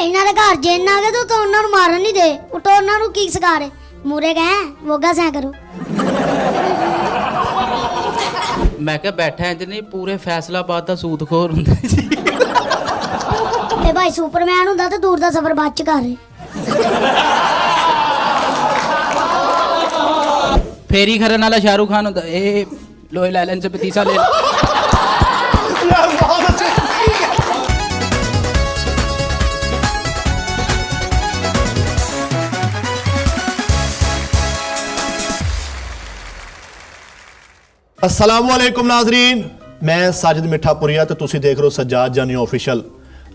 ਇਹਨਾਂ ਦੇ ਘਰ ਜਿੰਨ ਆ ਗਏ ਤੂੰ ਉਹਨਾਂ ਨੂੰ ਮਾਰਨ ਨਹੀਂ ਦੇ ਉਟੋ ਉਹਨਾਂ ਨੂੰ ਕੀ ਸਿਖਾ ਰਹੇ ਮੂਰੇ ਗਏ ਵੋਗਾ ਸਿਆ ਕਰੋ ਮੈਂ ਕਿਹਾ ਬੈਠਾ ਇੰਜ ਨਹੀਂ ਪੂਰੇ ਫੈਸਲਾਬਾਦ ਦਾ ਸੂਤਖੋਰ ਹੁੰਦਾ ਸੀ ਤੇ ਭਾਈ ਸੁਪਰਮੈਨ ਹੁੰਦਾ ਤੇ ਦੂਰ ਦਾ ਸਫ਼ਰ ਬਾਅਦ ਚ ਕਰ ਰਹੇ फेरी खरन वाला शाहरुख खान होता ए लोहे लालन से पतीसा ले यार बहुत अच्छे अस्सलामुअलैकुम नाजरीन मैं साजिद मिठापुरिया तो तुसी देख रहे हो सज्जाद जानी ऑफिशियल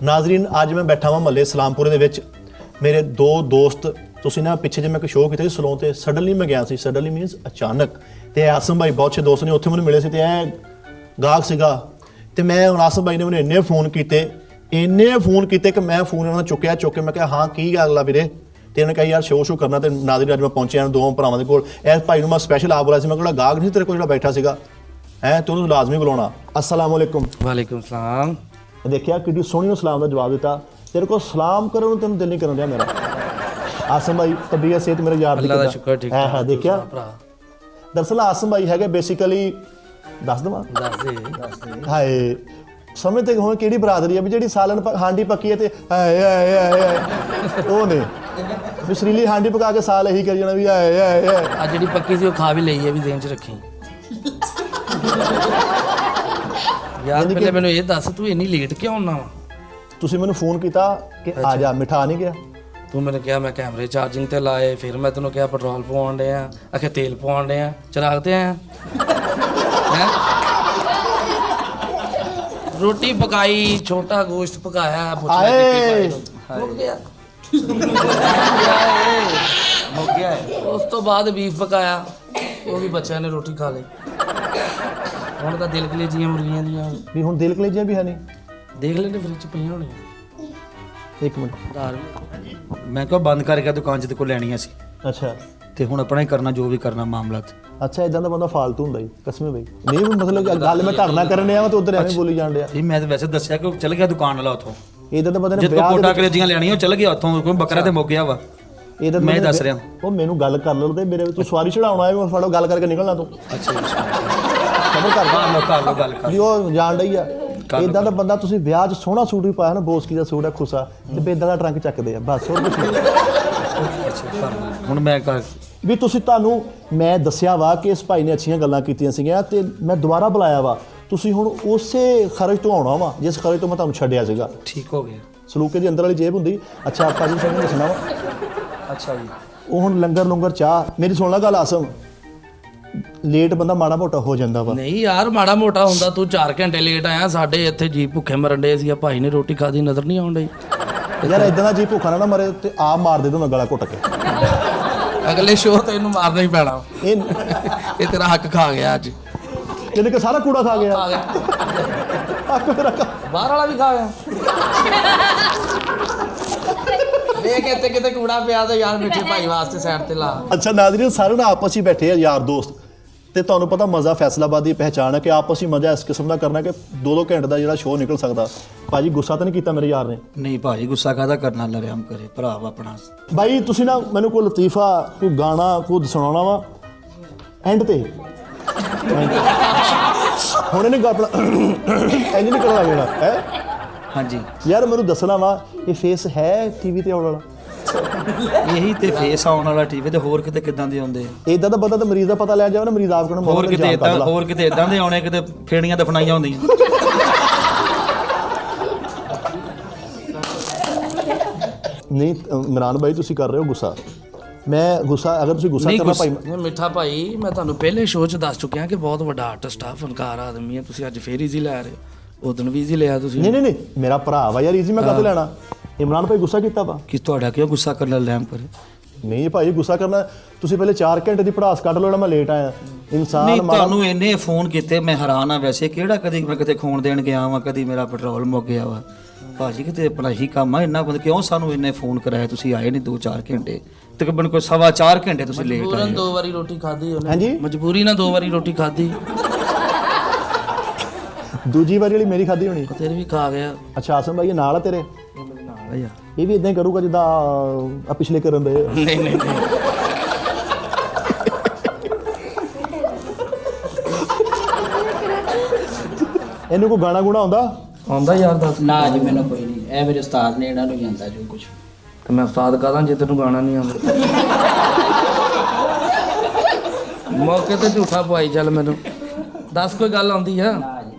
नाजरीन आज मैं बैठा हुआ महल्ले सलामपुरे दे विच मेरे दो दोस्त ਤੁਸੀਂ ਨਾ ਪਿੱਛੇ ਜੇ ਮੈਂ ਇੱਕ ਸ਼ੋਅ ਕੀਤਾ ਸੀ ਸਲੋਨ ਤੇ ਸਡਨਲੀ ਮੈਂ ਗਿਆ ਸੀ ਸਡਨਲੀ ਮੀਨਸ ਅਚਾਨਕ ਤੇ ਆਸਮ ਭਾਈ ਬਹੁਤ ਅੱਛੇ ਦੋਸਤ ਨੇ ਉੱਥੇ ਮੈਨੂੰ ਮਿਲੇ ਸੀ ਤੇ ਇਹ ਗਾਹਕ ਸੀਗਾ ਤੇ ਮੈਂ ਆਸਮ ਭਾਈ ਨੇ ਮੈਨੂੰ ਇੰਨੇ ਫੋਨ ਕੀਤੇ ਕਿ ਮੈਂ ਫੋਨ ਉਹਨਾਂ ਦਾ ਚੁੱਕ ਕੇ ਮੈਂ ਕਿਹਾ ਹਾਂ ਕੀ ਗੱਲ ਆ ਵੀਰੇ ਤੇ ਉਹਨੇ ਕਿਹਾ ਯਾਰ ਸ਼ੋਅ ਕਰਨਾ ਤੇ ਨਾਜ਼ਰੀਨ ਅੱਜ ਮੈਂ ਪਹੁੰਚਿਆ ਦੋਵਾਂ ਭਰਾਵਾਂ ਦੇ ਕੋਲ ਇਸ ਭਾਈ ਨੂੰ ਮੈਂ ਸਪੈਸ਼ਲ ਆ ਬੁਲਾਇਆ ਸੀ ਮੈਂ ਕਿਹਾ ਗਾਹਕ ਨਹੀਂ ਤੇਰੇ ਕੋਲ ਜਿਹੜਾ ਬੈਠਾ ਸੀਗਾ ਹੈ ਤੇ ਉਹਨੂੰ ਲਾਜ਼ਮੀ ਬੁਲਾਉਣਾ ਅਸਲਾਮ ਵਾਲੇਕੁਮ वालेकुम सलाम ਦੇਖਿਆ ਕਿੰਨੀ ਸੋਹਣੀ ਸਲਾਮ ਦਾ ਜਵਾਬ ਦਿੱਤਾ ਤੇਰੇ ਕੋਲ ਸਲਾਮ ਕਰਨ ਨੂੰ ਤੈਨੂੰ ਦਿਲ ਨਹੀਂ ਕਰਨ ਰਿਹਾ ਮੇਰਾ आसम भाई तबीयत सेहत मेरे यार अल्लाह दा शुक्र ठीक है देखिया दरअसल आसम भाई है बेसिकली दस दवा हाय समझते हो किहड़ी बरादरी है भी जिहड़ी सालन हांडी पक्की है ते हाय हाय हाय ओ ने भी शरीली हांडी पका के साल यही करी जाना भी हाय हाय हाय आ जेडी पक्की सी ओ खा भी लई है भी जेन च रखी यार पहले मैनू ये दस तू इन्नी लेट क्यों आउना वा तुसीं मैनू फोन कीता कि आ जा मिठा नहीं गया ਤੂੰ ਮੈਨੂੰ ਕਿਹਾ ਮੈਂ ਕੈਮਰੇ ਚਾਰਜਿੰਗ ਤੇ ਲਾਏ ਫਿਰ ਮੈਂ ਤੈਨੂੰ ਕਿਹਾ ਪੈਟਰੋਲ ਪਵਾਉਣ ਦੇ ਆ ਆਖੇ ਤੇਲ ਪਵਾਉਣ ਦੇ ਆ ਚਰਾਗ ਤੇ ਆ ਰੋਟੀ ਪਕਾਈ ਛੋਟਾ ਗੋਸ਼ਤ ਪਕਾਇਆ ਆਏ ਮੁੱਕ ਗਿਆ ਮੁੱਕ ਗਿਆ ਉਸ ਤੋਂ ਬਾਅਦ ਬੀਫ ਪਕਾਇਆ ਉਹ ਵੀ ਬੱਚਿਆਂ ਨੇ ਰੋਟੀ ਖਾ ਲਈ ਹੁਣ ਤਾਂ ਦਿਲ ਕਲੇਜੀਆਂ ਮੁਰਗੀਆਂ ਦੀਆਂ ਵੀ ਹੁਣ ਦਿਲ ਕਲੇਜੀਆਂ ਵੀ ਹੈ ਨਹੀਂ ਦੇਖ ਲੈਣੇ ਫ੍ਰਿਜ ਚ ਪਈਆਂ ਹੋਣੀਆਂ ਇੱਕ ਮਿੰਟ ਮੈਂ ਕਿਹਾ ਬੰਦ ਕਰਕੇ ਦੁਕਾਨ 'ਚ ਤੇ ਕੋ ਲੈਣੀਆਂ ਸੀ ਅੱਛਾ ਤੇ ਹੁਣ ਆਪਣਾ ਹੀ ਕਰਨਾ ਜੋ ਵੀ ਕਰਨਾ ਮਾਮਲਾ ਤੇ ਅੱਛਾ ਇਦਾਂ ਦਾ ਬੰਦਾ ਫਾਲਤੂ ਹੁੰਦਾ ਜੀ ਕਸਮੇ ਬਈ ਨਹੀਂ ਮਤਲਬ ਕਿ ਗੱਲ ਮੈਂ ਧਰਨਾ ਕਰਨ ਆਇਆ ਤੇ ਉਧਰ ਐਵੇਂ ਬੋਲੀ ਜਾਣ ਡਿਆ ਇਹ ਮੈਂ ਤਾਂ ਵੈਸੇ ਦੱਸਿਆ ਕਿ ਉਹ ਚਲ ਗਿਆ ਦੁਕਾਨ ਵਾਲਾ ਉੱਥੋਂ ਇਦਾਂ ਦਾ ਬੰਦੇ ਨੇ ਜਦੋਂ ਕੋਟਾ ਕਲੇਜੀਆਂ ਲੈਣੀਆਂ ਉਹ ਚਲ ਗਿਆ ਉੱਥੋਂ ਕੋਈ ਬੱਕਰਾ ਤੇ ਮੁੱਕ ਗਿਆ ਵਾ ਇਹਦਾ ਮੈਂ ਦੱਸ ਰਿਹਾ ਉਹ ਮੈਨੂੰ ਗੱਲ ਕਰ ਲਓ ਤੇ ਮੇਰੇ ਤੂੰ ਸਵਾਰੀ ਚੜਾਉਣਾ ਹੈ ਮੈਂ ਫੜੋ ਗੱਲ ਕਰਕੇ ਨਿਕਲਣਾ ਤੂੰ ਅੱਛਾ ਖਬਰ ਕਰ ਲੋ ਗੱਲ ਕਰ ਜੀ ਉਹ ਜਾਣ ਡਈ ਆ ਇਦਾਂ ਦਾ ਬੰਦਾ ਤੁਸੀਂ ਵਿਆਹ 'ਚ ਸੋਹਣਾ ਸੂਟ ਵੀ ਪਾਇਆ ਨਾ ਬੋਸਕੀ ਦਾ ਸੂਟ ਹੈ ਖੁਸਾ ਤੇ ਬੇਦਾਂ ਦਾ ਟਰੰਕ ਚੱਕਦੇ ਆ ਬਸ ਹੋਰ ਕੁਝ ਨਹੀਂ ਹੁਣ ਮੈਂ ਕਰ ਵੀ ਤੁਸੀਂ ਤੁਹਾਨੂੰ ਮੈਂ ਦੱਸਿਆ ਵਾ ਕਿ ਇਸ ਭਾਈ ਨੇ ਅੱਛੀਆਂ ਗੱਲਾਂ ਕੀਤੀਆਂ ਸੀਗੀਆਂ ਤੇ ਮੈਂ ਦੁਬਾਰਾ ਬੁਲਾਇਆ ਵਾ ਤੁਸੀਂ ਹੁਣ ਉਸੇ ਖਰਚ ਤੋਂ ਆਉਣਾ ਵਾ ਜਿਸ ਖਰਚ ਤੋਂ ਮੈਂ ਤੁਹਾਨੂੰ ਛੱਡਿਆ ਸੀਗਾ ਠੀਕ ਹੋ ਗਿਆ ਸਲੂਕੇ ਦੀ ਅੰਦਰ ਵਾਲੀ ਜੇਬ ਹੁੰਦੀ ਅੱਛਾ ਆਪਾਂ ਜੀ ਸਾਨੂੰ ਦੱਸਣਾ ਵਾ ਅੱਛਾ ਜੀ ਉਹ ਹੁਣ ਲੰਗਰ ਚਾਹ ਮੇਰੀ ਸੁਣ ਲੈ ਗੱਲ ਆਸਮ ਲੇਟ ਬੰਦਾ ਮਾੜਾ ਮੋਟਾ ਹੋ ਜਾਂਦਾ ਵਾ ਨਹੀਂ ਯਾਰ ਮਾੜਾ ਮੋਟਾ ਹੁੰਦਾ ਤੂੰ 4 ਘੰਟੇ ਲੇਟ ਆਇਆ ਸਾਡੇ ਇੱਥੇ ਜੀ ਭੁੱਖੇ ਮਰਨ ਡੇ ਸੀ ਭਾਈ ਨੇ ਰੋਟੀ ਖਾਦੀ ਨਜ਼ਰ ਨਹੀਂ ਆਉਣ ਡਈ ਯਾਰ ਇਦਾਂ ਦਾ ਜੀ ਭੁੱਖਾ ਨਾ ਮਰੇ ਤੇ ਆਪ ਮਾਰ ਦੇ ਦੋ ਗਲਾ ਘੁੱਟ ਕੇ ਅਗਲੇ ਸ਼ੋਅ ਤੇ ਇਹਨੂੰ ਮਾਰਨਾ ਹੀ ਪੈਣਾ ਇਹ ਤੇਰਾ ਹੱਕ ਖਾ ਗਿਆ ਅੱਜ ਕਿਹਨੇ ਕਿ ਸਾਰਾ ਕੂੜਾ ਖਾ ਗਿਆ ਹੱਕ ਮੇਰਾ ਬਾਹਰ ਵਾਲਾ ਵੀ ਖਾ ਗਿਆ ਵੇਖ ਇੱਥੇ ਕਿਤੇ ਕੂੜਾ ਪਿਆ ਤਾਂ ਯਾਰ ਮਿੱਠੇ ਭਾਈ ਵਾਸਤੇ ਸਾਈਡ ਤੇ ਲਾ ਅੱਛਾ ਨਾਜ਼ਰੀਨ ਸਾਰੇ ਨਾ ਆਪਸ ਵਿੱਚ ਬੈਠੇ ਆ ਯਾਰ ਦੋਸਤ ਤੇ ਤੁਹਾਨੂੰ ਪਤਾ ਮਜ਼ਾ ਫੈਸਲਾਬਾਦ ਦੀ ਪਹਿਚਾਣ ਹੈ ਕਿ ਆਪਸ ਵਿੱਚ ਮਜ਼ਾ ਇਸ ਕਿਸਮ ਦਾ ਕਰਨਾ ਕਿ 2-2 ਘੰਟੇ ਦਾ ਜਿਹੜਾ ਸ਼ੋਅ ਨਿਕਲ ਸਕਦਾ ਭਾਜੀ ਗੁੱਸਾ ਤਾਂ ਨਹੀਂ ਕੀਤਾ ਮੇਰੇ ਯਾਰ ਨੇ ਨਹੀਂ ਭਾਜੀ ਗੁੱਸਾ ਕਾਹਦਾ ਕਰਨਾ ਲਰਿਆਮ ਕਰੇ ਭਰਾ ਵਾ ਆਪਣਾ ਬਾਈ ਤੁਸੀਂ ਨਾ ਮੈਨੂੰ ਕੋਈ ਲਤੀਫਾ ਕੋਈ ਗਾਣਾ ਕੋਈ ਸੁਣਾਉਣਾ ਵਾ ਐਂਡ ਤੇ ਹੁਣ ਇਹਨੇ ਗੱਲ ਇੰਜ ਨਹੀਂ ਕਰਨਾ ਲੈਣਾ ਹੈ ਹਾਂਜੀ ਯਾਰ ਮੈਨੂੰ ਦੱਸਣਾ ਵਾ ਇਹ ਫੇਸ ਹੈ ਟੀਵੀ ਤੇ ਆਉਣ ਵਾਲਾ ਇਹੀ ਤੇ ਫੇਸ ਆਉਣ ਵਾਲਾ ਟੀਵੀ ਤੇ ਹੋਰ ਕਿਤੇ ਕਿਦਾਂ ਦੇ ਆਉਂਦੇ ਇਦਾਂ ਦਾ ਬੰਦਾ ਤਾਂ ਮਰੀਜ਼ ਦਾ ਪਤਾ ਲੈ ਜਾਵੇ ਨਾ ਮਰੀਜ਼ ਆਪ ਕਹਿਣਾ ਹੋਰ ਕਿਤੇ ਇਦਾਂ ਦੇ ਆਉਣੇ ਕਿਤੇ ਫੇੜੀਆਂ ਦਫਨਾਈਆਂ ਹੁੰਦੀਆਂ ਨਹੀਂ ਇਮਰਾਨ ਭਾਈ ਤੁਸੀਂ ਕਰ ਰਹੇ ਹੋ ਗੁੱਸਾ ਮੈਂ ਗੁੱਸਾ ਅਗਰ ਤੁਸੀਂ ਗੁੱਸਾ ਕਰਨਾ ਭਾਈ ਮਿੱਠਾ ਭਾਈ ਮੈਂ ਤੁਹਾਨੂੰ ਪਹਿਲੇ ਸ਼ੋਅ 'ਚ ਦੱਸ ਚੁੱਕਿਆ ਕਿ ਬਹੁਤ ਵੱਡਾ ਆਰਟਿਸਟ ਆ ਫਨਕਾਰ ਆਦਮੀ ਆ ਤੁਸੀਂ ਅੱਜ ਫੇਰ ਈਜ਼ੀ ਲੈ ਰਹੇ ਹੋ ਉਦੋਂ ਵੀ ਈਜ਼ੀ ਲਿਆ ਤੁਸੀਂ ਨਹੀਂ ਮੇਰਾ ਭਰਾ ਵਾ ਯਾਰ ਈਜ਼ੀ ਮੈਂ ਕਾਹਤੋਂ ਲੈਣਾ ਇਮਰਾਨ ਭਾਈ ਗੁੱਸਾ ਕੀਤਾ ਵਾ ਕਿ ਤੁਹਾਡਾ ਕਿਉਂ ਗੁੱਸਾ ਕਰਨਾ ਲੈਮ ਕਰੇ ਨਹੀਂ ਭਾਈ ਗੁੱਸਾ ਕਰਨਾ ਤੁਸੀਂ ਪਹਿਲੇ 4 ਘੰਟੇ ਦੀ ਪੜਾਸ ਕੱਢ ਲਓ ਜਿਹੜਾ ਮੈਂ ਲੇਟ ਆਇਆ ਇਨਸਾਨ ਨਹੀਂ ਤੁਹਾਨੂੰ ਇੰਨੇ ਫੋਨ ਕੀਤੇ ਮੈਂ ਹੈਰਾਨ ਆ ਵੈਸੇ ਕਿਹੜਾ ਕਦੀ ਮੈਂ ਕਿਤੇ ਖੂਨ ਦੇਣ ਗਿਆ ਵਾਂ ਕਦੀ ਮੇਰਾ ਪੈਟਰੋਲ ਮੁੱਕ ਗਿਆ ਵਾ ਭਾਜੀ ਕਿਤੇ ਆਪਣਾ ਹੀ ਕੰਮ ਆ ਇੰਨਾ ਕਿਉਂ ਸਾਨੂੰ ਇੰਨੇ ਫੋਨ ਕਰਾਇਆ ਤੁਸੀਂ ਆਏ ਨਹੀਂ 2-4 ਘੰਟੇ ਤਕਰੀਬਨ ਕੋਈ 4.5 ਘੰਟੇ ਤੁਸੀਂ ਲੇਟ ਆਏ ਮਜਬੂਰਨ 2 ਵਾਰੀ ਰੋਟੀ ਖਾਧੀ ਉਹਨੇ ਹਾਂਜੀ ਮਜਬੂਰੀ ਨਾਲ 2 ਵਾਰੀ ਰੋਟੀ ਖਾਧੀ ਦੂਜੀ ਵਾਰੀ ਵਾਲੀ ਮੇਰੀ ਖਾਧੀ ਹੋਣੀ ਤੇਰੇ ਵੀ ਖਾ ਗਿਆ ਅੱਛਾ ਆਸਮ ਭਾਈ ਇਹ ਨਾਲ ਆ ਤੇਰੇ ਮੇਰੇ ਨਾਲ ਆ ਯਾਰ ਇਹ ਵੀ ਇਦਾਂ ਹੀ ਕਰੂਗਾ ਜਿੱਦਾਂ ਆ ਪਿਛਲੇ ਕਰਨ ਦੇ। ਨਹੀਂ ਨਹੀਂ ਨਹੀਂ ਇਹਨੂੰ ਕੋਈ ਗਾਣਾ ਗੁਣਾ ਆਉਂਦਾ? ਆਉਂਦਾ ਯਾਰ ਦੱਸ। ਨਾ ਜੀ ਮੈਨੂੰ ਕੋਈ ਨਹੀਂ, ਇਹ ਮੇਰੇ ਉਸਤਾਦ ਨੇ, ਇਹਨਾਂ ਨੂੰ ਹੀ ਆਉਂਦਾ ਜੋ ਕੁਝ। ਤੇ ਮੈਂ ਉਸਤਾਦ ਕਹਦਾ ਜੇ ਤੈਨੂੰ ਗਾਣਾ ਨਹੀਂ ਆਉਂਦਾ। ਮੌਕੇ ਤੇ ਝੂਠਾ ਪਵਾਈ ਚੱਲ ਮੈਨੂੰ ਦੱਸ ਕੋਈ ਗੱਲ ਆਉਂਦੀ ਆ?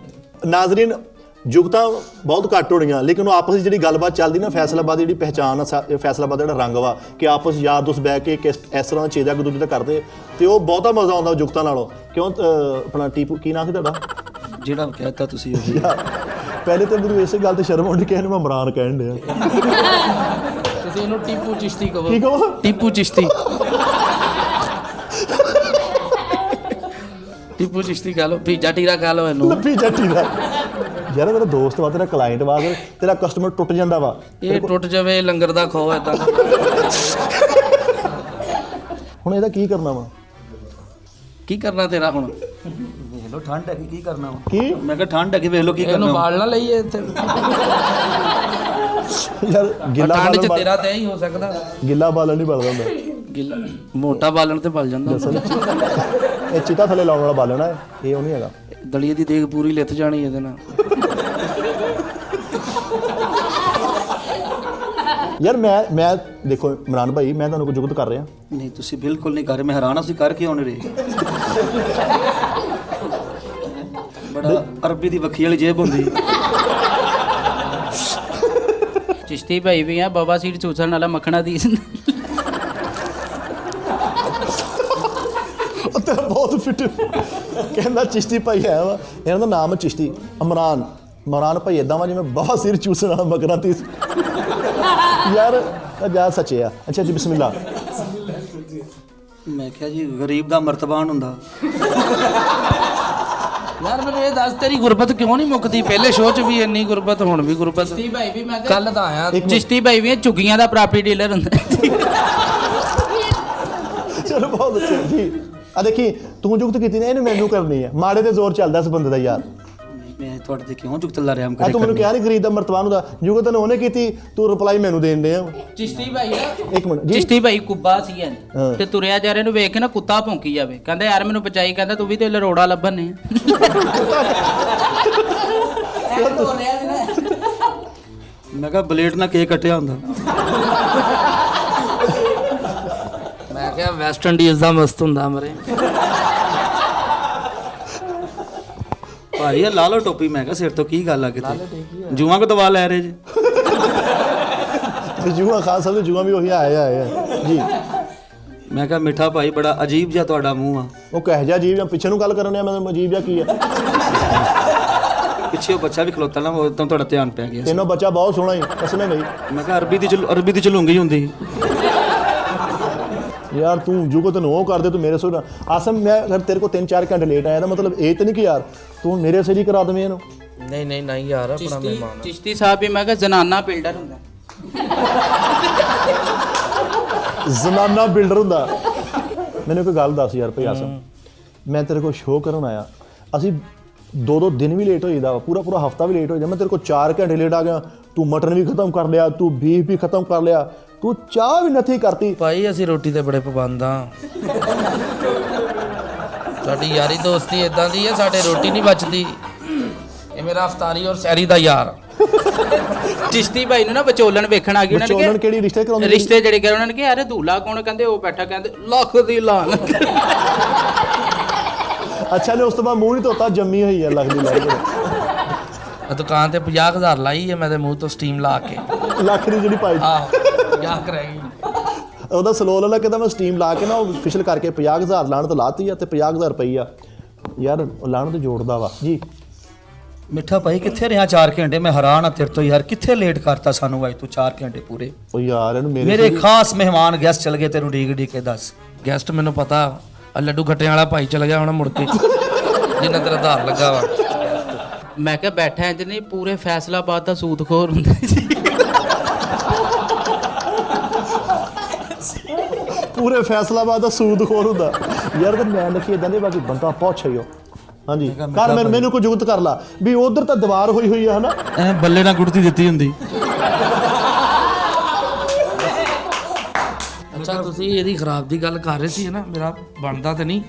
ਨਾਜ਼ਰੀਨ, ਜੁਗਤਾਂ ਬਹੁਤ ਘੱਟ ਹੋਣੀਆਂ, ਲੇਕਿਨ ਉਹ ਆਪਸ ਵਿੱਚ ਜਿਹੜੀ ਗੱਲਬਾਤ ਚੱਲਦੀ ਨਾ, ਫੈਸਲਾਬਾਦ ਦੀ ਜਿਹੜੀ ਪਹਿਚਾਣ ਆ, ਫੈਸਲਾਬਾਦ ਦਾ ਜਿਹੜਾ ਰੰਗ ਵਾ ਕਿ ਆਪਸ ਯਾਰ ਦੋਸਤ ਬਹਿ ਕੇ ਇਸ ਤਰ੍ਹਾਂ ਦਾ ਚੀਜ਼ਾਂ ਇੱਕ ਦੂਜੇ ਦਾ ਕਰਦੇ, ਤੇ ਉਹ ਬਹੁਤਾ ਮਜ਼ਾ ਆਉਂਦਾ ਜੁਗਤਾਂ ਨਾਲੋਂ। ਕਿਉਂ ਆਪਣਾ ਟੀਪੂ ਕੀ ਨਾਂ ਸੀ ਤੁਹਾਡਾ? ਜਿਹੜਾ ਕਹਿਤਾ ਤੁਸੀਂ ਉਹੀ। ਪਹਿਲੇ ਤਾਂ ਮੈਨੂੰ ਇਸੇ ਗੱਲ ਤੇ ਸ਼ਰਮ ਆਉਂਦੀ ਕਿ ਇਹਨੂੰ ਮੈਂ ਇਮਰਾਨ ਕਹਿਣ ਡਿਆ। ਤੁਸੀਂ ਇਹਨੂੰ ਟੀਪੂ ਚਿਸ਼ਤੀ ਕਹੋ। ਕੀ ਕਹੋ? ਟੀਪੂ ਚਿਸ਼ਤੀ। ਟੀਪੂ ਚਿਸ਼ਤੀ ਕਹ ਲਓ, ਪੀਜਾ ਟੀਰਾ ਕਹ ਲਓ ਇਹਨੂੰ। ਲੱਭੀ ਜੱਟੀ ਦਾ ਯਾਰ, ਤੇਰਾ ਦੋਸਤ ਵਾ, ਤੇਰਾ ਕਲਾਇੰਟ ਵਾ, ਤੇਰਾ ਕਸਟਮਰ ਟੁੱਟ ਜਾਂਦਾ ਵਾ। ਇਹ ਟੁੱਟ ਜਾਵੇ ਲੰਗਰ ਦਾ ਖੋ ਏਦਾਂ ਦਾ। ਹੁਣ ਇਹਦਾ ਕੀ ਕਰਨਾ ਵਾ? ਕੀ ਕਰਨਾ ਤੇਰਾ ਹੁਣ? ਵੇਖ ਲਓ ਠੰਡ ਹੈ ਕੀ ਕਰਨਾ ਵਾ। ਕੀ ਮੈਂ ਕਿਹਾ ਠੰਡ ਹੈ ਕਿ ਵੇਖ ਲਓ ਕੀ ਇਹਨੂੰ ਕਰਨਾ ਵਾ। ਬਾਲ ਨਾ ਲਈਏ ਇੱਥੇ। ਯਾਰ ਗਿੱਲਾ ਠੰਡ ਚ ਬਾਲਣ ਤੇਰਾ ਤੇ ਹੀ ਹੋ ਸਕਦਾ। ਗਿੱਲਾ ਬਾਲਣ ਨਹੀਂ ਬਲਦਾ ਹੁੰਦਾ। ਗਿੱਲਾ ਮੋਟਾ ਬਾਲਣ ਤੇ ਬਲ ਜਾਂਦਾ। ਇਹ ਚਿੱਟਾ ਥੱਲੇ ਲਾਉਣ ਵਾਲਾ ਬਾਲਣ ਹੈ, ਇਹ ਉਹ ਨਹੀਂ ਹੈਗਾ। ਦਲੀਏ ਦੀ ਦੇਗ ਪੂਰੀ ਲਿੱਥ ਜਾਣੀ ਇਹਦੇ ਨਾਲ। ਯਾਰ ਮੈਂ ਦੇਖੋ ਇਮਰਾਨ ਭਾਈ, ਮੈਂ ਤੁਹਾਨੂੰ ਕੋਈ ਜੁਗਤ ਕਰ ਰਿਹਾ? ਨਹੀਂ ਤੁਸੀਂ ਬਿਲਕੁਲ ਨਹੀਂ ਕਰ ਰਹੇ, ਮੈਂ ਹੈਰਾਨ ਹਾਂ ਤੁਸੀਂ ਕਰ ਕਿਉਂ ਨਹੀਂ ਰਹੇ। ਬੜਾ ਅਰਬੀ ਦੀ ਵੱਖੀ ਵਾਲੀ ਜੇਬ ਹੁੰਦੀ। ਚਿਸ਼ਤੀ ਭਾਈ ਵੀ ਆ, ਬਾਬਾ ਸੀਟ ਚੂਸਣ ਵਾਲਾ ਮੱਖਣਾ ਦੀ। ਉਹ ਤੇਰਾ ਬਹੁਤ ਫਿੱਟ ਕਹਿੰਦਾ ਚਿਸ਼ਤੀ ਭਾਈ ਹੈ ਵਾ, ਇਹਨਾਂ ਦਾ ਨਾਮ ਹੈ ਚਿਸ਼ਤੀ। ਇਮਰਾਨ ਭਾਈ ਇਦਾਂ ਵਾ ਜਿਵੇਂ ਬਾਬਾ ਸਿਰ ਚੂਸਣ ਵਾਲਾ ਮਗਰਾਂ ਤੀ। ਯਾਰ ਜਾ ਸੱਚੇ ਆ। ਅੱਛਾ ਜੀ, ਬਿਸਮਿਲ੍ਲਾ। ਮੈਂ ਕਿਹਾ ਜੀ ਗਰੀਬ ਦਾ ਮਰਤਬਾਨ ਹੁੰਦਾ। ਯਾਰ ਮੈਨੂੰ ਇਹ ਦੱਸ, ਤੇਰੀ ਗੁਰਬਤ ਕਿਉਂ ਨਹੀਂ ਮੁੱਕਦੀ? ਪਹਿਲੇ ਸ਼ੋਅ 'ਚ ਵੀ ਇੰਨੀ ਗੁਰਬਤ, ਹੁਣ ਵੀ ਗੁਰਬਤ। ਚਿਸ਼ਤੀ ਭਾਈ ਵੀ ਮੈਂ ਕੱਲ ਤਾਂ ਆਇਆ। ਚਿਸ਼ਤੀ ਭਾਈ ਵੀ ਝੁੱਗੀਆਂ ਦਾ ਪ੍ਰਾਪਰਟੀ ਡੀਲਰ ਹੁੰਦਾ। ਚਲੋ ਬਹੁਤ ਅੱਛਾ ਜੀ। ਆ ਦੇਖੀ ਤੂੰ ਜੁਗਤ ਕੀਤੀ ਨੇ, ਇਹਨੂੰ ਮੈਨੂੰ ਕਰਨੀ ਹੈ। ਮਾੜੇ ਤੇ ਜ਼ੋਰ ਚੱਲਦਾ ਇਸ ਬੰਦੇ ਦਾ ਯਾਰ। ਮੈਂ ਤੁਹਾਡੇ ਤੇ ਕਿਉਂ ਜੁਗਤ ਲਾ ਰਿਹਾ ਹਾਂ? ਆ ਤੂੰ ਮੈਨੂੰ ਕਿਹਾ ਨਹੀਂ ਗਰੀਬ ਦਾ ਮਰਤਬਾਨ ਹੁੰਦਾ। ਜੁਗਤ ਨੇ ਉਹਨੇ ਕੀਤੀ, ਤੂੰ ਰਿਪਲਾਈ ਮੈਨੂੰ ਦੇਣ ਦੇ ਆ। ਚਿਸ਼ਤੀ ਭਾਈ ਨਾ, ਇੱਕ ਮਿੰਟ ਜੀ। ਚਿਸ਼ਤੀ ਭਾਈ ਕੁੱਬਾ ਸੀ ਹਾਂ। ਤੇ ਤੁਰਿਆ ਜਾ ਰਿਹਾ ਨੂੰ ਵੇਖ ਕੇ ਨਾ ਕੁੱਤਾ ਭੌਂਕੀ ਜਾਵੇ, ਕਹਿੰਦਾ ਯਾਰ ਮੈਨੂੰ ਬਚਾਈ, ਕਹਿੰਦਾ ਤੂੰ ਵੀ ਤੇ ਲਰੋੜਾ ਲੱਭਣ ਨੇ। ਮੈਂ ਕਿਹਾ ਬਲੇਡ ਨਾਲ ਕੇਕ ਕੱਟਿਆ ਹੁੰਦਾ। ਮੈਂ ਕਿਹਾ ਵੈਸਟ ਇੰਡੀਜ਼ ਦਾ ਮਸਤ ਹੁੰਦਾ ਮਰੇ। ਭਾਈ ਇਹ ਲਾ ਲਓ ਟੋਪੀ। ਮੈਂ ਕਿਹਾ ਸਿਰ ਤੋਂ ਕੀ ਗੱਲ ਆ ਕਿਤੇ ਜੂਆਂ ਕੋ ਦਵਾ ਲੈ ਰਹੇ ਜੀ। ਤੇ ਜੂਆ ਖਾਸ ਸਾਹਿਬ ਜੂਆ ਵੀ ਉਹੀ ਆਇਆ ਜੀ। ਮੈਂ ਕਿਹਾ ਮਿੱਠਾ ਭਾਈ ਬੜਾ ਅਜੀਬ ਜਿਹਾ ਤੁਹਾਡਾ ਮੂੰਹ ਆ। ਉਹ ਕਹਿ ਜਾ ਅਜੀਬ ਜਾਂ ਪਿੱਛੇ ਨੂੰ ਗੱਲ ਕਰਨ ਆ, ਮੈਂ ਅਜੀਬ ਜਾਂ ਕੀ ਆ? ਪਿੱਛੇ ਉਹ ਬੱਚਾ ਵੀ ਖਲੋਤਾ ਨਾ, ਉਹ ਤਾਂ ਤੁਹਾਡਾ ਧਿਆਨ ਪੈ ਗਿਆ। ਤੈਨੂੰ ਬੱਚਾ ਬਹੁਤ ਸੋਹਣਾ ਹੀ ਕਸਮ ਹੈ ਬਈ। ਮੈਂ ਕਿਹਾ ਅਰਬੀ ਦੀ ਚਲੂੰਗੀ ਹੁੰਦੀ। ਯਾਰ ਤੂੰ ਜੁਗਤ ਨੂੰ ਉਹ ਕਰਦੇ, ਤੂੰ ਮੇਰੇ ਸੋਹਣਾ ਆਸਮ। ਮੈਂ ਅਗਰ ਤੇਰੇ ਕੋਲ 3-4 ਘੰਟੇ ਲੇਟ ਆਇਆ ਤਾਂ ਮਤਲਬ ਇਹ ਤਾਂ ਨਹੀਂ ਕਿ ਯਾਰ ਤੂੰ ਮੇਰੇ ਸਿਰ ਹੀ ਕਰਾ ਦਵੇਂ ਇਹਨੂੰ। ਨਹੀਂ ਯਾਰ, ਆਪਣਾ ਮਹਿਮਾਨ। ਚਿਸ਼ਤੀ ਸਾਹਿਬ ਵੀ ਮੈਂ ਕਿਹਾ ਜ਼ਨਾਨਾ ਬਿਲਡਰ ਹੁੰਦਾ। ਜ਼ਨਾਨਾ ਬਿਲਡਰ ਹੁੰਦਾ। ਮੈਨੂੰ ਕੋਈ ਗੱਲ ਦੱਸ ਯਾਰ ਭਈ ਆਸਮ, ਮੈਂ ਤੇਰੇ ਕੋਲ ਸ਼ੋਅ ਕਰਨ ਆਇਆ, ਅਸੀਂ 2-2 ਦਿਨ ਵੀ ਲੇਟ ਹੋ ਜਾਂਦਾ, ਪੂਰਾ ਹਫਤਾ ਵੀ ਲੇਟ ਹੋ ਜਾਂਦਾ। ਮੈਂ ਤੇਰੇ ਕੋਲ 4 ਘੰਟੇ ਲੇਟ ਆ ਗਿਆ, ਤੂੰ ਮਟਨ ਵੀ ਖਤਮ ਕਰ ਲਿਆ, ਤੂੰ ਬੀਫ ਵੀ ਖਤਮ ਕਰ ਲਿਆ, ਤੂੰ ਚਾਹ ਵੀ ਨਥੀ ਕਰਤੀ। ਭਾਈ ਅਸੀਂ ਰੋਟੀ ਤੇ ਬੜੇ ਪਾਬੰਦ ਆ। ਸਾਡੀ ਯਾਰੀ ਦੋਸਤੀ ਇਦਾਂ ਦੀ ਹੈ, ਸਾਡੇ ਰੋਟੀ ਨਹੀਂ ਬਚਦੀ। ਇਹ ਮੇਰਾ ਅਫਤਾਰੀ ਔਰ ਸੈਰੀ ਦਾ ਯਾਰ। ਚਿਸ਼ਤੀ ਭਾਈ ਨੂੰ ਨਾ ਵਿਚੋਲਣ ਵੇਖਣ ਆ ਗਈ ਉਹਨਾਂ ਵਿਚੋਲਣ ਨੇ। ਕਿਹੜੀ ਰਿਸ਼ਤੇ ਕਰਾਉਂਦੇ? ਰਿਸ਼ਤੇ ਜਿਹੜੇ ਕਰ ਉਹਨਾਂ ਨੇ ਕਿਹਾ ਯਾਰ ਧੂਲਾ ਕੌਣ? ਕਹਿੰਦੇ ਉਹ ਬੈਠਾ, ਕਹਿੰਦੇ ਲੱਖ ਦੀ ਲਾਨ। ਅੱਛਾ ਨੇ ਉਸ ਤੋਂ ਬਾਅਦ ਮੂੰਹ ਨਹੀਂ ਧੋਤਾ, ਜੰਮੀ ਹੋਈ ਹੈ ਲੱਗਦੀ ਲੱਗ। ਦੁਕਾਨ ਤੇ 50,000 ਲਾਈ ਹੈ ਮੈਂ ਤੇ ਮੂੰਹ ਤੋਂ ਸਟੀਮ ਲਾ ਕੇ। ਲੱਖ ਦੀ ਜਿਹੜੀ ਪਾਈ ਆਹ 50 ਰਹਿ ਗਈ। ਉਹਦਾ ਸਲੋਲ ਵਾਲਾ ਕਹਿੰਦਾ ਮੈਂ ਸਟੀਮ ਲਾ ਕੇ ਨਾ ਉਹ ਫਿਸ਼ਲ ਕਰਕੇ 50,000 ਲਾਣ ਤੋਂ ਲਾਤੀ ਆ ਤੇ 50,000 ਰੁਪਈ ਆ ਯਾਰ ਲਾਣ ਤੋਂ ਜੋੜਦਾ ਵਾ ਜੀ। ਮਿੱਠਾ ਭਾਈ ਕਿੱਥੇ ਰਿਹਾ 4 ਘੰਟੇ? ਮੈਂ ਹੈਰਾਨ ਆ ਤੇਰੇ ਤੋਂ ਯਾਰ, ਕਿੱਥੇ ਲੇਟ ਕਰਤਾ ਸਾਨੂੰ ਅੱਜ ਤੂੰ 4 ਘੰਟੇ ਪੂਰੇ। ਉਹ ਯਾਰ ਇਹਨੂੰ ਮੇਰੇ ਖਾਸ ਮਹਿਮਾਨ ਗੈਸਟ ਚਲ ਗਏ, ਤੈਨੂੰ ਡੀਕ ਕੇ ਦੱਸ। ਗੈਸਟ ਮੈਨੂੰ ਪਤਾ, ਆ ਲੱਡੂ ਖੱਟਿਆਂ ਵਾਲਾ ਭਾਈ ਚਲ ਗਿਆ ਹੁਣ ਮੁੜ ਕੇ, ਜਿੰਨਾ ਤੇਰਾ ਧਾਰ ਲੱਗਾ ਵਾ। ਮੈਂ ਕਿਹਾ ਬੈਠਾ ਇੰਜ ਨਹੀਂ, ਪੂਰੇ ਫੈਸਲਾਬਾਦ ਦਾ ਸੂਦਖੋਰ ਹੁੰਦਾ ਸੀ। ਪੂਰੇ ਫੈਸਲਾਬਾਦ ਦਾ ਸੂਦਖੋਰ ਹੁੰਦਾ ਯਾਰ। ਤੇ ਮੈਂ ਦੇਖੀ ਇਦਾਂ ਦੇ ਬਾਕੀ ਬੰਦਾ ਪਹੁੰਚ ਆਇਓ। ਹਾਂਜੀ ਕਰ ਮੈਨੂੰ ਕੋਈ ਜੁਗਤ ਕਰ ਲਾ ਵੀ ਉਧਰ ਤਾਂ ਦੀਵਾਰ ਹੋਈ ਆ ਹਨਾ, ਐ ਬੱਲੇ ਨਾਲ ਗੁੜਤੀ ਦਿੱਤੀ ਹੁੰਦੀ। ਅੱਛਾ ਤੁਸੀਂ ਇਹਦੀ ਖਰਾਬ ਦੀ ਗੱਲ ਕਰ ਰਹੇ ਸੀ ਨਾ, ਮੇਰਾ ਬਣਦਾ ਤਾਂ ਨਹੀਂ,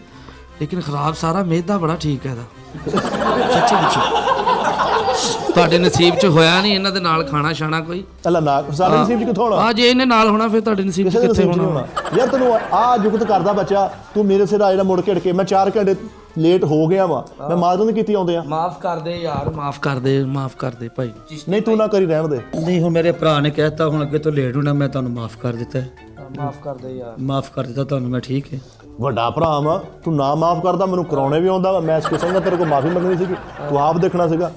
ਲੇਕਿਨ ਖਰਾਬ ਸਾਰਾ ਮਿਹਦਾ ਬੜਾ ਠੀਕ ਹੈ ਇਹਦਾ, ਸੱਚੀ ਮੁੱਚੀ। ਤੁਹਾਡੇ ਨਸੀਬ 'ਚ ਹੋਇਆ ਨਹੀਂ ਇਹਨਾਂ ਦੇ ਨਾਲ ਖਾਣਾ ਛਾਣਾ ਕੋਈ? ਅੱਲਾ ਨਾ ਸਾਡੇ ਨਸੀਬ 'ਚ ਕਿੱਥੋਂ ਹੋਣਾ? ਹਾਂ, ਜੇ ਇਹਨੇ ਨਾਲ ਹੋਣਾ ਫਿਰ ਤੁਹਾਡੇ ਨਸੀਬ 'ਚ ਕਿਸੇ ਦੇ ਕਿੱਥੇ ਨਸੀਬ 'ਚ ਨਹੀਂ ਹੋਣਾ? ਹੋਣਾ ਯਾਰ। ਤੈਨੂੰ ਆ ਜੁਗਤ ਕਰਦਾ ਬੱਚਾ, ਤੂੰ ਮੇਰੇ ਸਿਰ ਆ ਜਿਹੜਾ ਮੁੜ ਕੇ ਮੈਂ 4 ਘੰਟੇ ਲੇਟ ਹੋ ਗਿਆ ਵਾ, ਮੈਂ ਮਾਜ਼ਰਤ ਨਹੀਂ ਕੀਤੀ ਆਉਂਦੇ ਆ। ਮਾਫ ਕਰ ਦੇ ਯਾਰ, ਮਾਫ ਕਰ ਦੇ ਭਾਈ। ਨਹੀਂ ਤੂੰ ਨਾ ਕਰੀ, ਰਹਿਣ ਦੇ। ਨਹੀਂ ਹੁਣ ਮੇਰੇ ਭਰਾ ਨੇ ਕਹਿਤਾ ਹੁਣ ਅੱਗੇ ਤੋਂ ਲੇਟ ਹੋਣਾ, ਮੈਂ ਤੁਹਾਨੂੰ ਮਾਫ ਕਰ ਦਿੱਤਾ, ਮਾਫ ਕਰ ਦੇ ਯਾਰ। ਮਾਫ ਕਰ ਦਿੱਤਾ ਤੁਹਾਨੂੰ ਮੈਂ, ਠੀਕ ਹੈ। ਵੱਡਾ ਭਰਾ ਵਾ ਤੂੰ, ਨਾ ਮਾਫ ਕਰਦਾ ਮੈਨੂੰ ਕਰਾਉਣੇ ਵੀ ਆਉਂਦਾ ਵਾ। ਮੈਂ ਇਸ ਕਿਸਮ ਦਾ ਤੇਰੇ ਕੋਲ ਮਾਫੀ ਮੰਗਣੀ ਸੀਗੀ, ਤੂੰ ਆਪ ਦੇਖਣਾ ਸੀਗਾ।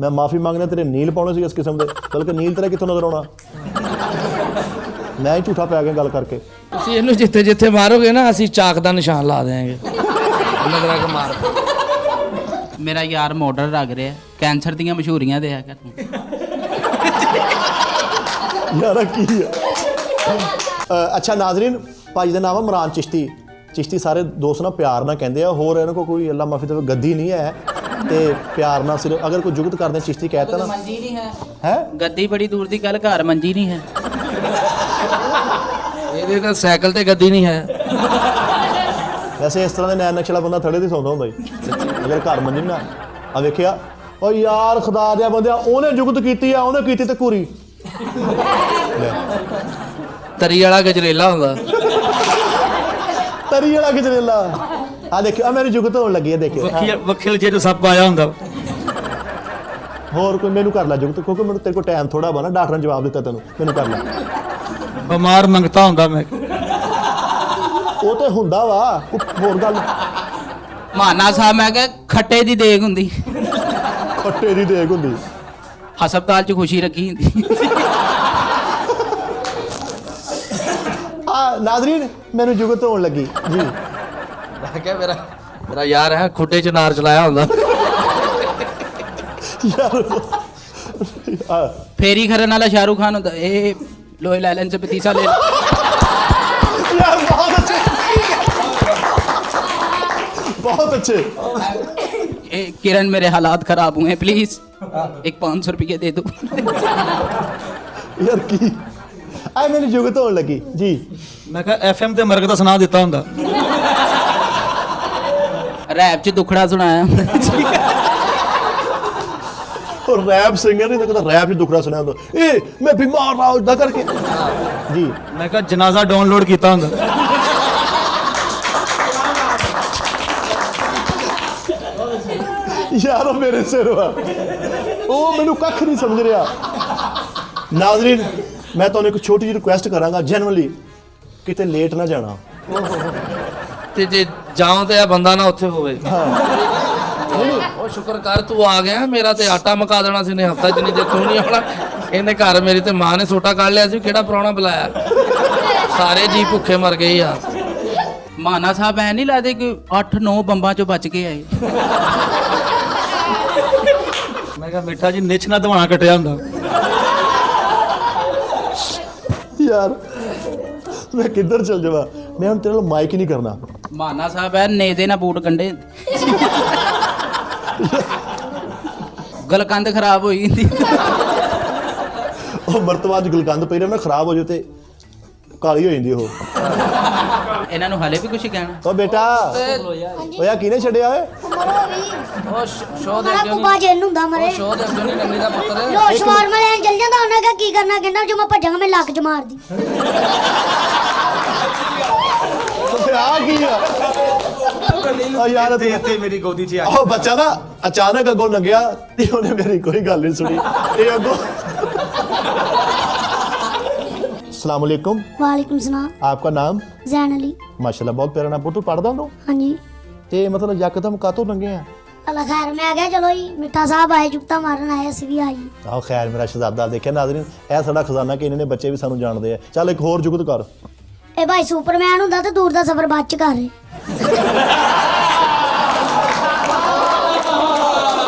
ਮੈਂ ਮਾਫੀ ਮੰਗਣਾ ਤੇਰੇ ਨੀਲ ਪਾਉਣੇ ਸੀ ਇਸ ਕਿਸਮ ਦੇ, ਬਲਕਿ ਨੀਲ ਤੇਰਾ ਕਿੱਥੋਂ ਨਜ਼ਰ ਆਉਣਾ? ਮੈਂ ਹੀ ਝੂਠਾ ਪੈ ਗਿਆ ਗੱਲ ਕਰਕੇ। ਤੁਸੀਂ ਇਹਨੂੰ ਜਿੱਥੇ ਜਿੱਥੇ ਮਾਰੋਗੇ ਨਾ, ਅਸੀਂ ਚਾਕ ਦਾ ਨਿਸ਼ਾਨ ਲਾ ਦੇਾਂਗੇ। ਨਜ਼ਰਾਂ ਕੇ ਮਾਰ। ਮੇਰਾ ਯਾਰ ਮਾਡਲ ਲੱਗ ਰਿਹਾ, ਕੈਂਸਰ ਦੀਆਂ ਮਸ਼ਹੂਰੀਆਂ ਦੇ ਆ ਕਰ ਤੂੰ। ਯਾਰਾ ਕੀ ਆ? ਅੱਛਾ ਨਾਜ਼ਰੀਨ, ਭਾਜੀ ਦਾ ਨਾਮ ਹੈ ਇਮਰਾਨ ਚਿਸ਼ਤੀ। ਚਿਸ਼ਤੀ ਸਾਰੇ ਦੋਸਤ ਨਾ ਪਿਆਰ ਨਾਲ ਕਹਿੰਦੇ ਆ, ਹੋਰ ਇਹਨਾਂ ਕੋਲ ਕੋਈ ਅੱਲਾ ਮਾਫੀ ਦੇਵੇ ਗੱਦੀ ਨਹੀਂ ਹੈ, ਤੇ ਪਿਆਰ ਨਾਲ ਸਿਰਫ ਅਗਰ ਕੋਈ ਜੁਗਤ ਕਰਦੇ ਚਿਸ਼ਤੀ ਕਹਿਤਾ ਨਾ ਮੰਜੀ ਨਹੀਂ ਹੈ, ਹੈ ਗੱਦੀ ਬੜੀ ਦੂਰ ਦੀ ਗੱਲ, ਘਰ ਮੰਜੀ ਨਹੀਂ ਹੈ। ਇਹਦੇ ਕੋਲ ਸਾਈਕਲ ਤੇ ਗੱਦੀ ਨਹੀਂ ਹੈ। ਵੈਸੇ ਇਸ ਤਰ੍ਹਾਂ ਦੇ ਨੈਣ ਨਕਸ਼ਲਾ ਬੰਦਾ ਥੜੇ ਤੇ ਸੌਂਦਾ ਹੁੰਦਾ ਜੀ, ਅਗਰ ਘਰ ਮੰਨੀ ਨਾ। ਆ ਵੇਖਿਆ ਓ ਯਾਰ, ਖੁਦਾ ਦਿਆ ਬੰਦਿਆ, ਉਹਨੇ ਜੁਗਤ ਕੀਤੀ ਆ, ਉਹਨੇ ਕੀਤੀ ਤੇ ਕੁਰੀ। ਤਰੀ ਵਾਲਾ ਗਜਰੇਲਾ ਹੁੰਦਾ। ਤਰੀ ਵਾਲਾ ਗਜਰੇਲਾ। ਆ ਦੇਖਿਓ, ਆ ਮੇਰੀ ਜੁਗਤ ਹੋਣ ਲੱਗੀ ਹੈ, ਦੇਖਿਓ। ਵਕੀਲ ਜੇ ਜੋ ਸੱਪ ਆਇਆ ਹੁੰਦਾ। ਹੋਰ ਕੋਈ ਮੈਨੂੰ ਕਰ ਲੈ ਜੁਗਤ, ਕਿਉਂਕਿ ਮੈਨੂੰ ਤੇਰੇ ਕੋਲ ਟਾਈਮ ਥੋੜਾ ਵਾ ਨਾ, ਡਾਕਟਰ ਨੇ ਜਵਾਬ ਦਿੱਤਾ ਤੈਨੂੰ, ਮੈਨੂੰ ਕਰ ਲੈ। ਬਿਮਾਰ ਮੰਗਤਾ ਹੁੰਦਾ ਮੈਂ। ਉਹ ਤੇ ਹੁੰਦਾ ਵਾ, ਹੋਰ ਗੱਲ। ਮਾਨਾ ਸਾਹਿਬ, ਮੈਂ ਕਿਹਾ ਖੱਟੇ ਦੀ ਦੇਗ ਹੁੰਦੀ, ਖੱਟੇ ਦੀ ਦੇਗ ਹੁੰਦੀ। ਹਸਪਤਾਲ 'ਚ ਖੁਸ਼ੀ ਰੱਖੀ ਹੁੰਦੀ। ਆ ਨਾਜ਼ਰੀਨ, ਮੈਨੂੰ ਜੁਗਤ ਹੋਣ ਲੱਗੀ ਜੀ। ਮੈਂ ਕਿਹਾ ਮੇਰਾ ਯਾਰ ਹੈ, ਖੁੱਡੇ 'ਚ ਨਾਰ ਚਲਾਇਆ ਹੁੰਦਾ। ਯਾਰ ਆ ਫੇਰੀ ਕਰਨ ਵਾਲਾ ਸ਼ਾਹਰੁਖ ਖਾਨ ਹੁੰਦਾ, ਇਹ ਲੋਹੇ ਲਾਇਲਨ से पतीसा ले लो। यार बहुत अच्छे, बहुत अच्छे। ए, किरण मेरे हालात खराब हुए हैं, प्लीज एक 500 रुपये दे दो। ਯਾਰ ਕੀ ਆ? ਮੈਨੂੰ ਜੁਗਤ ਹੋਣ ਲੱਗੀ ਜੀ। ਮੈਂ ਕਿਹਾ ਐਫਐਮ ਤੇ ਮਰਗ ਦਾ ਸੁਣਾ ਦਿੱਤਾ ਹੁੰਦਾ। रैप च दुखड़ा सुनाया। और रैप सिंगर नहीं तो रैप ही दुखड़ा सुना ਹੁੰਦਾ। ए मैं बीमार रहा उदा करके जी। ਮੈਂ ਕਿਹਾ ਜਨਾਜ਼ਾ ਡਾਊਨਲੋਡ ਕੀਤਾ ਹੁੰਦਾ। ਯਾਰ ਉਹ ਮੇਰੇ ਸਿਰ ਵਾ, ਉਹ ਮੈਨੂੰ ਕੱਖ ਨਹੀਂ ਸਮਝ ਰਿਹਾ। ਨਾਜ਼ਰੀਨ, ਮੈਂ ਤੁਹਾਨੂੰ ਇੱਕ ਛੋਟੀ ਜਿਹੀ ਰਿਕੁਐਸਟ ਕਰਾਂਗਾ, ਜੈਨੂਅਲੀ, ਕਿਤੇ ਲੇਟ ਨਾ ਜਾਣਾ। ਤੇ ਜੇ ਜਾਉਂ ਤੇ ਆ ਬੰਦਾ ਨਾ ਉੱਥੇ ਹੋਵੇ। ਹਾਂ ਉਹ ਸ਼ੁਕਰ ਕਰ ਤੂੰ ਆ ਗਿਆ, ਮੇਰਾ ਤੇ ਆਟਾ ਮਕਾ ਦੇਣਾ ਸੀ ਨੇ ਹਫਤਾ ਜਿੰਨੀ ਦੇ ਤੂੰ ਨਹੀਂ ਆਉਣਾ। ਇਹਨੇ ਘਰ ਮੇਰੀ ਤੇ ਮਾਂ ਨੇ ਸੋਟਾ ਕੱਢ ਲਿਆ ਸੀ, ਕਿਹੜਾ ਪ੍ਰਾਹੁਣਾ ਬੁਲਾਇਆ, ਸਾਰੇ ਜੀ ਭੁੱਖੇ ਮਰ ਗਏ ਯਾਰ। ਮਾਨਾ ਸਾਹਿਬ ਐ ਨਹੀਂ ਲੱਗਦੇ ਕਿ 8-9 ਬੰਬਾਂ ਚੋਂ ਬਚ ਕੇ ਆਏ। ਮੈਂ ਕਿਹਾ ਮਿੱਠਾ ਜੀ ਨਿੱਛ ਨਾ ਦਵਾਣਾ ਕੱਟਿਆ ਹੁੰਦਾ। ਯਾਰ ਮੈਂ ਕਿੱਧਰ ਚਲ ਜਾਵਾਂ, ਮੈਂ ਹੁਣ ਤੇਰੇ ਨਾਲ ਮਾਈਕ ਹੀ ਨਹੀਂ ਕਰਨਾ। ਮਾਨਾ ਸਾਹਿਬ ਐ ਨੇਦੇ ਨਾ ਬੂਟ ਕੰਡੇ। ਗਲਕੰਦ ਖਰਾਬ ਹੋਈ ਹੁੰਦੀ। ਉਹ ਮਰਤਬਾ ਚ ਗੁਲਕੰਦ ਪਈ ਰਹੇ ਨਾ, ਖਰਾਬ ਹੋ ਜਾਏ ਤੇ ਕਾਲੀ ਹੋ ਜਾਂਦੀ ਉਹ। ਇਹਨਾਂ ਨੂੰ ਹਲੇ ਵੀ ਕੁਝ ਕਹਿਣਾ। ਓ ਬੇਟਾ, ਓਏ ਆ ਕਿਹਨੇ ਛੱਡਿਆ ਓਏ? ਮਰੋ ਵੀ ਉਹ ਸ਼ੋਅ ਦੇ ਮਾਰਾ ਅੱਗੇ ਕੁੱਬਾ ਜੇਨ ਹੁੰਦਾ ਮਰੇ। ਸ਼ੋਅ ਦੇ ਅੱਗੇ ਨਹੀਂ ਨੰਨੀ ਦਾ ਪੁੱਤਰ। ਲੋ ਸ਼ਵਾਰ ਮੈਂ ਲੈਣ ਚੱਲ ਜਾਂਦਾ, ਉਹਨੇ ਕਿਹਾ ਕੀ ਕਰਨਾ, ਕਹਿੰਦਾ ਜੋ ਮੈਂ ਭੱਜਾਂਗਾ ਮੈਂ ਲੱਕ ਚ ਮਾਰਦੀ। ਆ ਕੀ ਆ? ਓ ਯਾਰ ਤੇ ਮੇਰੀ ਗੋਦੀ 'ਚ ਉਹ ਬੱਚਾ ਨਾ ਅਚਾਨਕ ਅੱਗੋਂ ਲੰਘਿਆ ਤੇ ਉਹਨੇ ਮੇਰੀ ਕੋਈ ਗੱਲ ਨਹੀਂ ਸੁਣੀ। ਇਹ ਅੱਗੋਂ अस्सलाम वालेकुम। वालेकुम सलाम। आपका नाम? जैन अली। माशाल्लाह बहुत प्यारा नाम। तू पढ़दा हूं हाँ जी। ते मतलब यकदम कातों लंघे आ? अल्लाह खैर में आ गया, चलो जी मिठा साहब आए, जुगता मारन आए, ਅਸੀਂ ਵੀ ਆਈ। ਆਹ ਖੈਰ ਮੇਰਾ ਸ਼ਹਜ਼ਾਦਾ। ਦੇਖਿਆ ਨਾਜ਼ਰੀਨ, ਇਹ ਸਾਡਾ ਖਜ਼ਾਨਾ ਕਿ ਇਹਨਾਂ ਨੇ ਬੱਚੇ ਵੀ ਸਾਨੂੰ ਜਾਣਦੇ ਆ। ਚੱਲ ਇੱਕ ਹੋਰ ਜੁਗਤ ਕਰ। ਇਹ ਭਾਈ ਸੁਪਰਮੈਨ ਹੁੰਦਾ ਤੇ ਦੂਰ ਦਾ ਸਫ਼ਰ ਬਾਅਦ ਚ ਕਰ ਰਹੇ।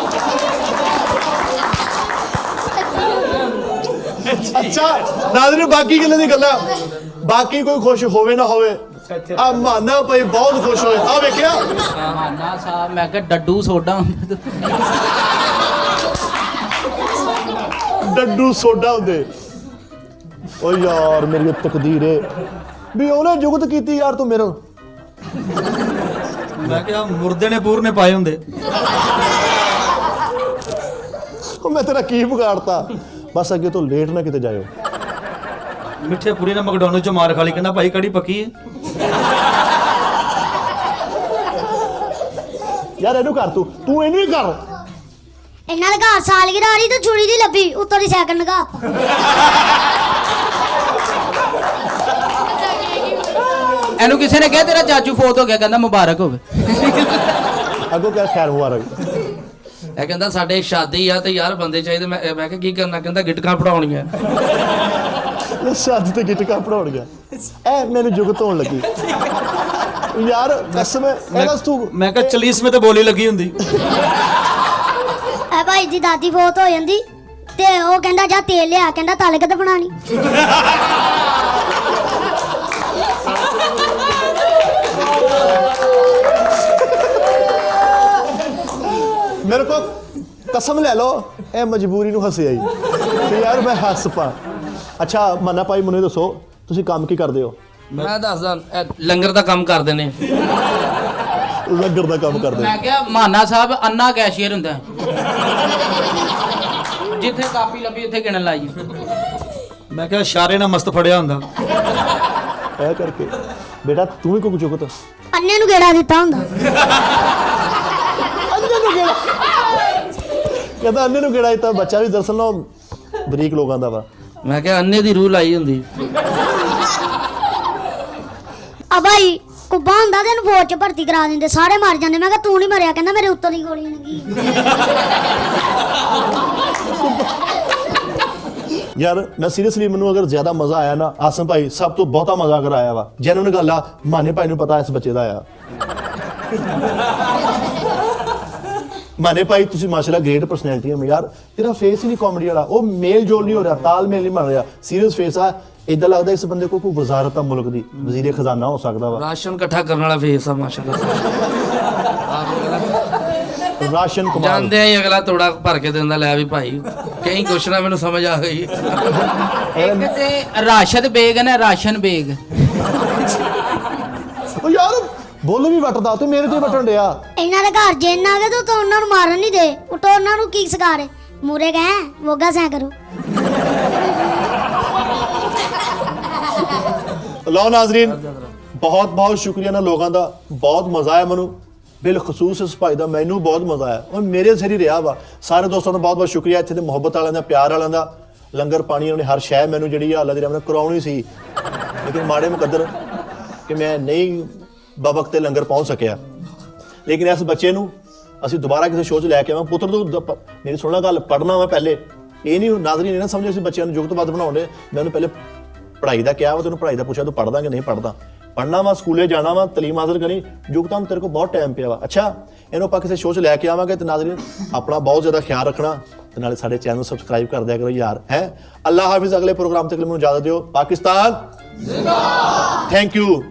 ਅੱਛਾ ਨਾਜ਼ਰੀਨ, ਬਾਕੀ ਗੱਲਾਂ ਦੀ ਗੱਲਾਂ, ਬਾਕੀ ਕੋਈ ਖੁਸ਼ ਹੋਵੇ ਨਾ ਹੋਵੇ, ਆ ਮਾਨਾ ਭਾਈ ਬਹੁਤ ਖੁਸ਼ ਹੋਏ। ਆ ਵੇਖਿਆ ਮਾਨਾ ਸਾਹਿਬ, ਮੈਂ ਕਿਹਾ ਡੱਡੂ ਸੋਡਾ ਹੁੰਦਾ। ਡੱਡੂ ਸੋਡਾ ਹੁੰਦੇ। ਓ ਯਾਰ ਮੇਰੀ ਤਕਦੀਰ ਏ, ਵੀ ਉਹਨੇ ਜੁਗਤ ਕੀਤੀ ਯਾਰ ਤੂੰ ਮੇਰੇ ਨਾਲ। ਮੈਂ ਕਿਹਾ ਮੁਰਦੇ ਨੇ ਬੂਰ ਨੇ ਪਾਏ ਹੁੰਦੇ। ਉਹ ਮੈਂ ਤੇਰਾ ਕੀ ਵਿਗਾੜਤਾ? ਬਸ ਅੱਗੇ ਤੋਂ ਲੇਟ ਨਾ ਕਿਤੇ ਜਾਇਓ। ਮਿੱਠੇ ਪੂਰੀ ਨੇ ਮੈਕਡੋਨਲਡ ਚੋਂ ਮਾਰ ਖਾ ਲਈ, ਕਹਿੰਦਾ ਭਾਈ ਕੜੀ ਪੱਕੀ ਹੈ। ਯਾਰ ਇਹਨੂੰ ਕਰ, ਤੂੰ ਇਹਨੂੰ ਹੀ ਕਰ। ਇਹਨਾਂ ਦੇ ਘਰ ਸਾਲਗਿਰਾ ਆ ਰਹੀ ਤੇ ਛੁਰੀ ਦੀ ਲੱਭੀ ਉੱਤੋਂ ਦੀ ਸਾਈਕਲ ਲਗਾ। ਇਹਨੂੰ ਕਿਸੇ ਨੇ ਕਿਹਾ ਤੇਰਾ ਚਾਚੂ ਫੋਤ ਹੋ ਗਿਆ, ਕਹਿੰਦਾ ਮੁਬਾਰਕ ਹੋਵੇ। ਅੱਗੋਂ ਕਿਆ ਖੈਰ ਮੁਬਾਰਕ। ਇਹ ਕਹਿੰਦਾ ਸਾਡੇ ਸ਼ਾਦੀ ਆ ਤੇ ਯਾਰ ਬੰਦੇ ਚਾਹੀਦੇ। ਮੈਂ ਕਿਹਾ ਕੀ ਕਰਨਾ? ਕਹਿੰਦਾ ਗਿਟਕਾਂ ਪੜਾਉਣੀਆਂ। ਸ਼ਾਦੀ ਤੇ ਗਿਟਕਾ ਪੜਾਉਣ ਗਿਆ। ਐ ਮੈਨੂੰ ਜੁਗਤ ਹੋਣ ਲੱਗੀ ਯਾਰ ਕਸਮ ਹੈ। ਤੂੰ ਮੈਂ ਕਿਹਾ ਚਲੀਸ ਮੇ ਤੇ ਬੋਲੀ ਲੱਗੀ ਹੁੰਦੀ। ਐ ਭਾਈ ਦੀ ਦਾਦੀ ਫੋਤ ਹੋ ਜਾਂਦੀ ਤੇ ਉਹ ਕਹਿੰਦਾ ਜਾ ਤੇਲ ਲਿਆ, ਕਹਿੰਦਾ ਤਲ ਕੇ ਤੇ ਬਣਾਣੀ। ਮੇਰੇ ਕੋ ਕਸਮ ਲੈ ਲਓ ਇਹ ਮਜਬੂਰੀ ਨੂੰ ਹੱਸੇ ਆਈ ਤੇ ਯਾਰ ਮੈਂ ਹੱਸ ਪਾ। ਅੱਛਾ ਮੰਨਾ ਭਾਈ ਮੈਨੂੰ ਦੱਸੋ ਤੁਸੀਂ ਕੰਮ ਕੀ ਕਰਦੇ ਹੋ? ਮੈਂ ਦੱਸਦਾ, ਇਹ ਲੰਗਰ ਦਾ ਕੰਮ ਕਰਦੇ ਨੇ। ਲੰਗਰ ਦਾ ਕੰਮ ਕਰਦੇ ਮੈਂ ਕਿਹਾ ਮਾਨਾ ਸਾਹਿਬ ਅੰਨਾ ਕੈਸ਼ੀਅਰ ਹੁੰਦਾ, ਜਿੱਥੇ ਕਾਪੀ ਲੱਭੀ ਉੱਥੇ ਗਿਣਨ ਲਾਈ। ਮੈਂ ਕਿਹਾ ਇਸ਼ਾਰੇ ਨਾਲ ਮਸਤ ਫੜਿਆ ਹੁੰਦਾ। ਐ ਕਰਕੇ ਬੇਟਾ ਤੂੰ ਵੀ ਕੋਈ ਜੁਗਤ ਅੰਨੇ ਨੂੰ ਗੇੜਾ ਦਿੱਤਾ ਹੁੰਦਾ। ਅੰਨੇ ਨੂੰ ਗੇੜਾ ਕਹਿੰਦਾ ਅੰਨੇ ਨੂੰ ਗੇੜਾ ਦਿੱਤਾ। ਬੱਚਾ ਵੀ ਦਰਅਸਲ ਨਾ ਬਰੀਕ ਲੋਕਾਂ ਦਾ ਵਾ। ਮੈਂ ਕਿਹਾ ਅੰਨੇ ਦੀ ਰੂਹ ਲਾਈ ਹੁੰਦੀ। ਆ ਭਾਈ ਕੁੱਬਾ ਹੁੰਦਾ ਤੇ ਇਹਨੂੰ ਫੌਜ ਚ ਭਰਤੀ ਕਰਾ ਦਿੰਦੇ, ਸਾਰੇ ਮਰ ਜਾਂਦੇ। ਮੈਂ ਕਿਹਾ ਤੂੰ ਨਹੀਂ ਮਰਿਆ, ਕਹਿੰਦਾ ਮੇਰੇ ਉੱਤੋਂ ਦੀ ਗੋਲੀ ਲੱਗੀ। ਯਾਰ ਮੈਂ ਸੀਰੀਅਸਲੀ ਮੈਨੂੰ ਅਗਰ ਜ਼ਿਆਦਾ ਮਜ਼ਾ ਆਇਆ ਨਾ ਆਸਮ ਭਾਈ ਸਭ ਤੋਂ ਬਹੁਤਾ ਮਜ਼ਾ ਕਰਾਇਆ ਵਾ। ਜੈਨੂਨ ਗੱਲ ਆ, ਮਾਨੇ ਭਾਈ ਨੂੰ ਪਤਾ ਇਸ ਬੱਚੇ ਦਾ ਆ। ਮਾਨੇ ਭਾਈ ਤੁਸੀਂ ਮਾਸ਼ਾਅੱਲਾ ਗ੍ਰੇਟ ਪਰਸਨੈਲਿਟੀ ਹੈ ਯਾਰ। ਤੇਰਾ ਫੇਸ ਹੀ ਨਹੀਂ ਕਾਮੇਡੀ ਵਾਲਾ, ਉਹ ਮੇਲ ਜੋਲ ਨਹੀਂ ਹੋ ਰਿਹਾ, ਤਾਲਮੇਲ ਨਹੀਂ ਬਣ ਰਿਹਾ। ਸੀਰੀਅਸ ਫੇਸ ਆ। ਇਦਾਂ ਲੱਗਦਾ ਇਸ ਬੰਦੇ ਕੋਲ ਕੋਈ ਵਜ਼ਾਰਤ ਆ ਮੁਲਕ ਦੀ, ਵਜ਼ੀਰੇ ਖਜ਼ਾਨਾ ਹੋ ਸਕਦਾ ਵਾ। ਰਾਸ਼ਨ ਇਕੱਠਾ ਕਰਨ ਵਾਲਾ ਫੇਸ ਆ ਮਾਸ਼ਾਅੱਲਾ। ਰਾਸ਼ਨ ਕਮਾਲ ਜਾਂਦੇ ਆ ਹੀ ਅਗਲਾ ਤੋੜਾ ਭਰ ਕੇ ਦਿੰਦਾ, ਲੈ ਵੀ ਭਾਈ ਕਈ ਕੁਐਸਚਨ ਮੈਨੂੰ ਸਮਝ ਆ ਗਈ। ਇੱਕ ਤੇ ਰਾਸ਼ਦ ਬੇਗ ਹੈ ਨਾ, ਰਾਸ਼ਨ ਬੇਗ। ਉਹ ਯਾਰ ਬੋਲ ਵੀ ਵੱਟਦਾ ਤੇ ਮੇਰੇ ਤੇ ਵੱਟਣ ਡਿਆ। ਇਹਨਾਂ ਦੇ ਘਰ ਜਿੰਨ ਆ ਗਏ ਤਾਂ ਉਹਨਾਂ ਨੂੰ ਮਾਰਨ ਨਹੀਂ ਦੇ। ਉਟੋ ਉਹਨਾਂ ਨੂੰ ਕੀ ਸਿਖਾ ਰਹੇ? ਮੂਰੇ ਗਏ ਵੋਗਾ ਸੈ ਕਰੋ। ਲਓ ਨਾਜ਼ਰੀਨ ਬਹੁਤ ਬਹੁਤ ਸ਼ੁਕਰੀਆ ਨਾ ਲੋਕਾਂ ਦਾ। ਬਹੁਤ ਮਜ਼ਾ ਆਇਆ ਮੈਨੂੰ, ਬਿਲਖਸੂਸ ਇਸ ਭਾਈ ਦਾ ਮੈਨੂੰ ਬਹੁਤ ਮਜ਼ਾ ਆਇਆ। ਔਰ ਮੇਰੇ ਸਿਰ ਹੀ ਰਿਹਾ ਵਾ। ਸਾਰੇ ਦੋਸਤਾਂ ਦਾ ਬਹੁਤ ਬਹੁਤ ਸ਼ੁਕਰੀਆ, ਇੱਥੇ ਦੇ ਮੁਹੱਬਤ ਵਾਲਿਆਂ ਦਾ, ਪਿਆਰ ਵਾਲਿਆਂ ਦਾ। ਲੰਗਰ ਪਾਣੀ ਉਹਨੇ ਹਰ ਸ਼ੈ ਮੈਨੂੰ ਜਿਹੜੀ ਆ ਅੱਲਾ ਦੀ ਰਹਿਮਤ ਨਾਲ ਕਰਾਉਣੀ ਸੀ, ਲੇਕਿਨ ਮਾੜੇ ਮੁਕੱਦਰ ਕਿ ਮੈਂ ਨਹੀਂ ਬਵਕਤ ਤੇ ਲੰਗਰ ਪਹੁੰਚ ਸਕਿਆ। ਲੇਕਿਨ ਇਸ ਬੱਚੇ ਨੂੰ ਅਸੀਂ ਦੁਬਾਰਾ ਕਿਸੇ ਸ਼ੋਅ 'ਚ ਲੈ ਕੇ ਆਵਾਂ। ਪੁੱਤਰ ਤੂੰ ਮੇਰੀ ਸੁਣਨਾ ਗੱਲ, ਪੜ੍ਹਨਾ ਵਾ ਪਹਿਲੇ। ਇਹ ਨਹੀਂ ਨਾਜ਼ਰੀਨ ਇਹ ਨਾ ਸਮਝੇ ਅਸੀਂ ਬੱਚਿਆਂ ਨੂੰ ਜੁਗਤਬੱਧ ਬਣਾਉਂਦੇ। ਮੈਂ ਉਹਨੂੰ ਪਹਿਲੇ ਪੜ੍ਹਾਈ ਦਾ ਕਿਹਾ ਵਾ, ਤੈਨੂੰ ਪੜ੍ਹਾਈ ਦਾ ਪੁੱਛਿਆ ਤੂੰ ਪੜ੍ਹਦਾ ਕਿ ਨਹੀਂ ਪੜ੍ਹਦਾ। ਪੜ੍ਹਨਾ ਵਾ, ਸਕੂਲੇ ਜਾਣਾ ਵਾ, ਤਲੀਮ ਹਾਸਲ ਕਰਨੀ। ਜੁਗਤਾਂ ਨੂੰ ਤੇਰੇ ਕੋਲ ਬਹੁਤ ਟਾਈਮ ਪਿਆ ਵਾ। ਅੱਛਾ ਇਹਨੂੰ ਆਪਾਂ ਕਿਸੇ ਸ਼ੋਅ 'ਚ ਲੈ ਕੇ ਆਵਾਂਗੇ। ਤੇ ਨਾਜ਼ਰੀਨ ਆਪਣਾ ਬਹੁਤ ਜ਼ਿਆਦਾ ਖਿਆਲ ਰੱਖਣਾ ਤੇ ਨਾਲੇ ਸਾਡੇ ਚੈਨਲ ਸਬਸਕ੍ਰਾਈਬ ਕਰ ਦਿਆ ਕਰੋ ਯਾਰ। ਹੈ ਅੱਲਾਹ ਹਾਫਿਜ਼। ਅਗਲੇ ਪ੍ਰੋਗਰਾਮ ਤੱਕ ਮੈਨੂੰ ਇਜਾਜ਼ਤ ਦਿਓ। ਪਾਕਿਸਤਾਨ ਜ਼ਿੰਦਾਬਾਦ। Thank you.